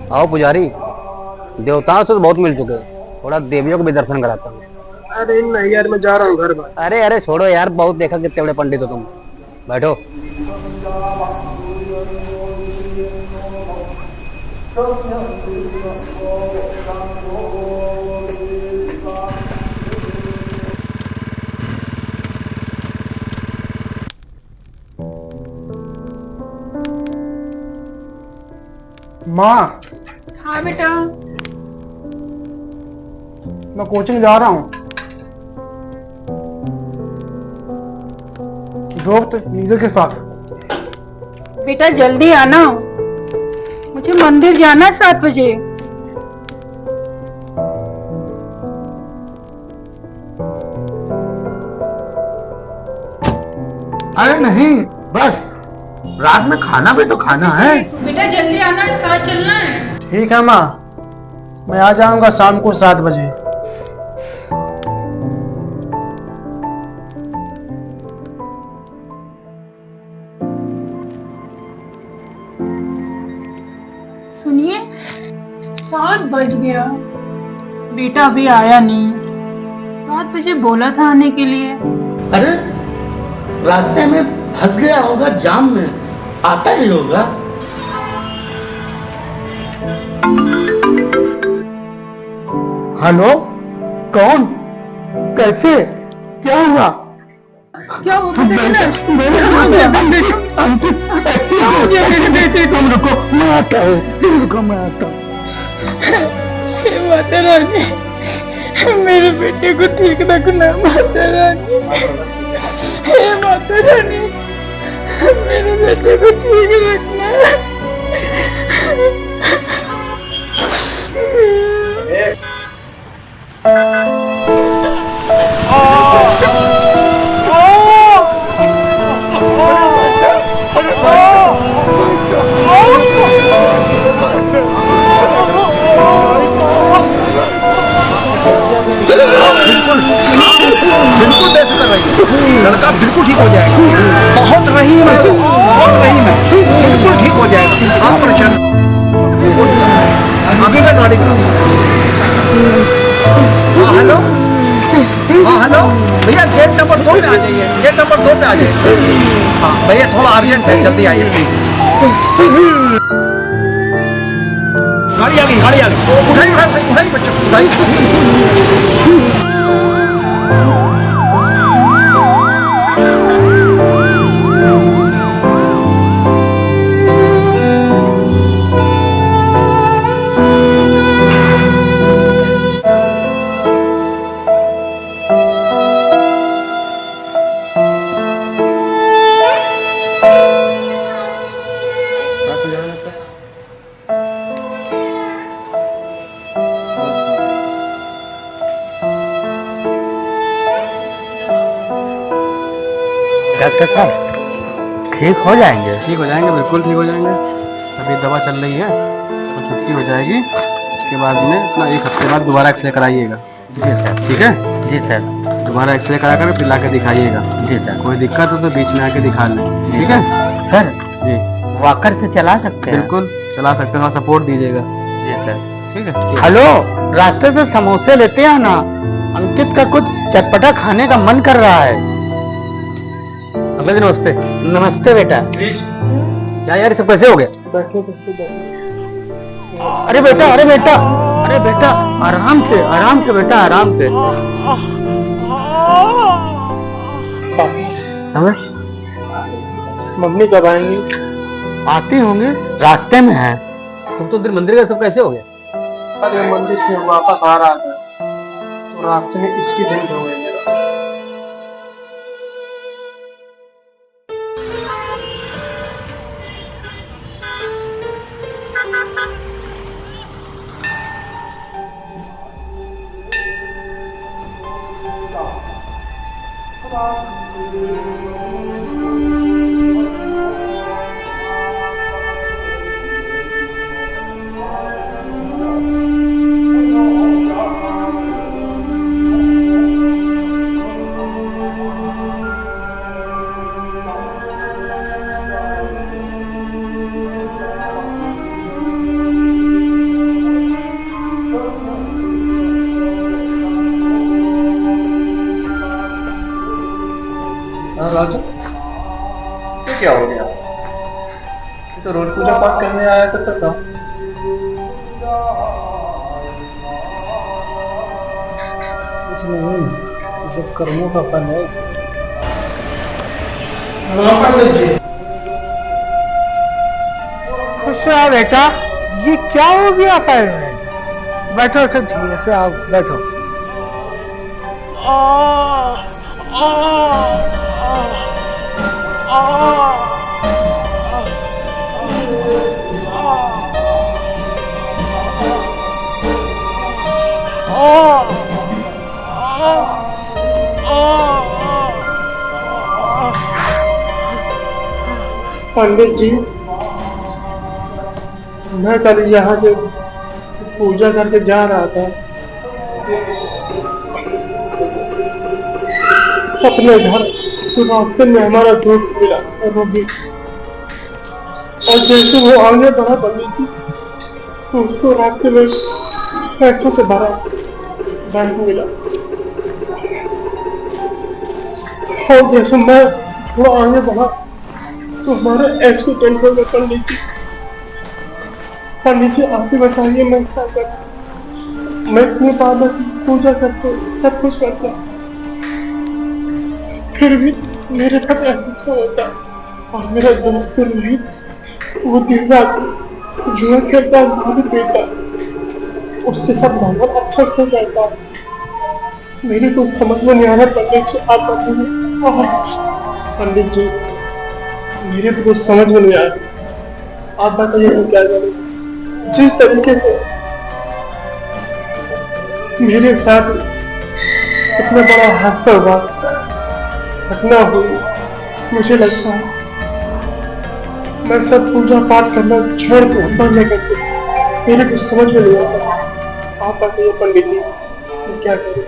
आओ पुजारी, देवताओं से तो बहुत मिल चुके हैं, थोड़ा देवियों को भी दर्शन कराता हूँ। अरे नहीं यार, मैं जा रहा हूँ घर पर। अरे अरे छोड़ो यार, बहुत देखा कितने बड़े पंडित हो तुम। बैठो। माँ, हाँ बेटा। मैं कोचिंग जा रहा हूँ। दोस्त नीले के साथ। बेटा जल्दी आना, मुझे मंदिर जाना है 7 बजे। अरे नहीं, बस रात में खाना भी तो खाना है। बेटा जल्दी आना, साथ चलना है। ठीक है माँ, मैं आ जाऊंगा शाम को 7 बजे। सुनिए, 7 बज गया, बेटा अभी आया नहीं। 7 बजे बोला था आने के लिए। अरे रास्ते में फंस गया होगा, जाम में आता ही होगा। हेलो, कौन? कैसे? क्या हुआ? क्या हो गया? तुम रुको, मैं आता हूँ। तुम रुको, मैं आता हूँ। हे माता रानी, मेरे बेटे को ठीक रखना माता रानी। हे माता रानी, मेरे बेटे को ठीक रखना। बिल्कुल बेफिक्र रहिए, लड़का बिल्कुल ठीक हो जाएगा। बहुत रहीम है, बहुत रहीम है, बिल्कुल ठीक हो जाएगा। आप परेशान अभी मैं गाड़ी करूँगा। हाँ हेलो, हाँ हेलो भैया, गेट नंबर 2 पे आ जाइए, गेट नंबर 2 पे आ जाइए। हाँ भैया, थोड़ा अर्जेंट है, जल्दी आइए प्लीज। गाड़ी आ गई, गाड़ी आ गई। उठाइए उठाइए उठाइए बच्चों, उठाइए। डॉक्टर साहब ठीक हो जाएंगे? ठीक हो जाएंगे, बिल्कुल ठीक हो जाएंगे। अभी दवा चल रही है तो छुट्टी हो जाएगी। उसके बाद में अपना 1 हफ्ते बाद दोबारा एक्सरे कराइएगा। जी सर। ठीक है, जी सर। दोबारा एक्सरे करा कर फिर लाके दिखाइएगा। जी सर। कोई दिक्कत हो तो बीच में आके दिखा लें। ठीक है सर, जी, वॉकर से चला सकते हैं? बिल्कुल चला सकते हैं, सपोर्ट दीजिएगा। जी सर। ठीक है। हेलो, रास्ते से समोसे लेते हैं ना, अंकित का कुछ चटपटा खाने का मन कर रहा है। अगले दिन नमस्ते। नमस्ते बेटा। क्या यार, सब कैसे हो गए? अरे बेटा, अरे बेटा, अरे बेटा, आराम से बेटा, आराम से। मम्मी कब आएंगी? आती होंगे, रास्ते में है। तुम तो उधर मंदिर गए, सब कैसे हो गए? अरे मंदिर से वापस आ रहा था तो रास्ते में एक्सीडेंट हो गया। राजू, ये क्या हो गया? ये तो रोज पूजा पाठ करने आया करता था। कुछ नहीं, ये सब कर्मों का फल है। खुश रहा बेटा, ये क्या हो गया पैर में? बैठो तो धीरे से, आओ बैठो। पंडित जी, मैं कल यहाँ से पूजा करके जा रहा था, अपने घर तो रास्ते में हमारा दोस्त मिला रोगी, और जैसे वो आगे बढ़ा पंडित जी, तो उसको रास्ते में पैसों से भरा बैग मिला, और जैसे मैं थोड़ा आगे बढ़ा तो हमारा एक्सीडेंट हो गया। पंडित जी आप ही बताइए मैं क्या करूं? मैं अपने बाबा की पूजा करते सब कुछ करता, फिर भी मेरे साथ ऐसा होता। और मेरा दोस्त रोहित, वो दिन रात जुआ खेलता है, दारू पीता, उसके साथ बहुत अच्छा खेल जाता। मेरे को समझ में नहीं आ रहा पंडित जी, आप बताइए। पंडित जी मेरे को कुछ समझ में नहीं आ रहा, आप बताइए मैं क्या करूं? जिस तरीके से मेरे साथ इतना बड़ा हादसा हुआ, घटना हुई, मुझे लगता है मैं सब पूजा पाठ करना छोड़ के बढ़ने करके, मेरे कुछ समझ में नहीं आता। आप बताइए पंडित जी मैं क्या करूं?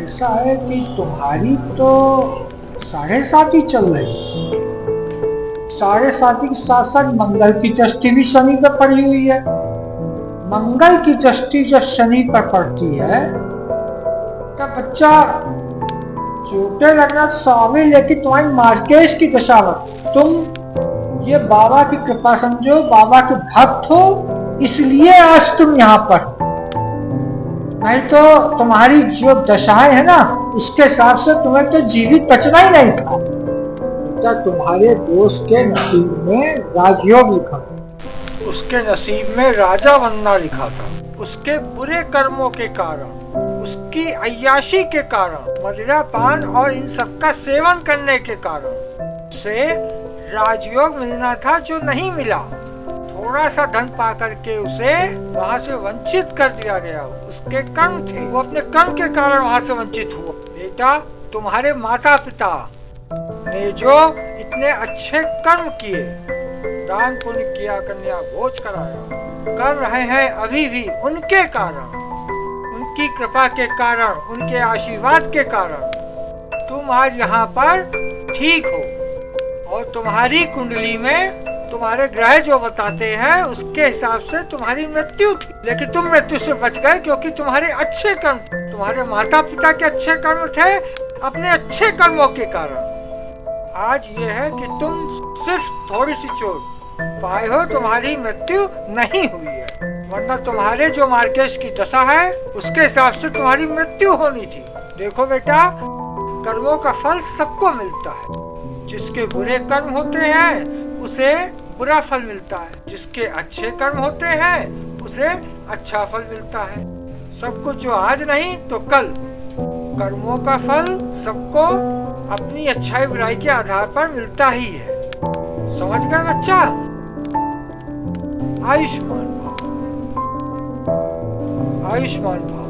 ऐसा है कि तुम्हारी तो 7.5 ही चल रही, 7.5 के साथ साथ मंगल की दृष्टि भी शनि पर पड़ी हुई है। मंगल की दृष्टि जब शनि पर पड़ती है तब बच्चा चोटें लगना स्वाभाविक, लेकिन तुम्हारी मार्केश की दशा में तुम ये बाबा की कृपा समझो, बाबा के भक्त हो, इसलिए आज तुम यहाँ पर। नहीं तो तुम्हारी जो दशाएं है ना, उसके हिसाब से तुम्हें तो जीवित बचना ही नहीं था। क्या तुम्हारे दोस्त के नसीब में राजयोग लिखा था, उसके नसीब में राजा बनना लिखा था। उसके बुरे कर्मों के कारण, उसकी अय्याशी के कारण, मदिरा पान और इन सब का सेवन करने के कारण से राजयोग मिलना था जो नहीं मिला। थोड़ा सा धन पा करके उसे वहाँ से वंचित कर दिया गया। उसके कर्म थे, वो अपने कर्म के कारण वहाँ से वंचित हुआ। बेटा, तुम्हारे माता पिता ने जो इतने अच्छे कर्म किए, दान पुण्य किया, कन्या भोज कराया, कर रहे हैं अभी भी, उनके कारण, उनकी कृपा के कारण, उनके आशीर्वाद के कारण तुम आज यहाँ पर ठीक हो। और तुम्हारी कुंडली में तुम्हारे ग्रह जो बताते हैं उसके हिसाब से तुम्हारी मृत्यु थी, लेकिन तुम मृत्यु से बच गए क्योंकि तुम्हारे अच्छे कर्म, तुम्हारे माता पिता के अच्छे कर्म थे, अपने अच्छे कर्मों के कारण। आज ये है कि तुम सिर्फ थोड़ी सी चोट पाए हो, तुम्हारी मृत्यु नहीं हुई है, वरना तुम्हारे जो मार्केश की दशा है उसके हिसाब से तुम्हारी मृत्यु होनी थी। देखो बेटा, कर्मों का फल सबको मिलता है। जिसके बुरे कर्म होते हैं उसे बुरा फल मिलता है, जिसके अच्छे कर्म होते हैं उसे अच्छा फल मिलता है। सब कुछ जो आज नहीं तो कल, कर्मों का फल सबको अपनी अच्छाई बुराई के आधार पर मिलता ही है। समझ गए बच्चा? आयुष्मान भव, आयुष्मान भव।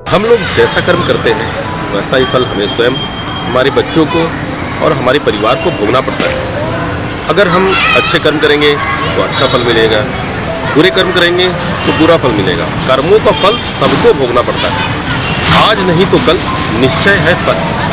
हम लोग जैसा कर्म करते हैं वैसा ही फल हमें स्वयं, हमारे बच्चों को और हमारे परिवार को भोगना पड़ता है। अगर हम अच्छे कर्म करेंगे तो अच्छा फल मिलेगा, बुरे कर्म करेंगे तो बुरा फल मिलेगा। कर्मों का फल सबको भोगना पड़ता है। आज नहीं तो कल निश्चय है फल।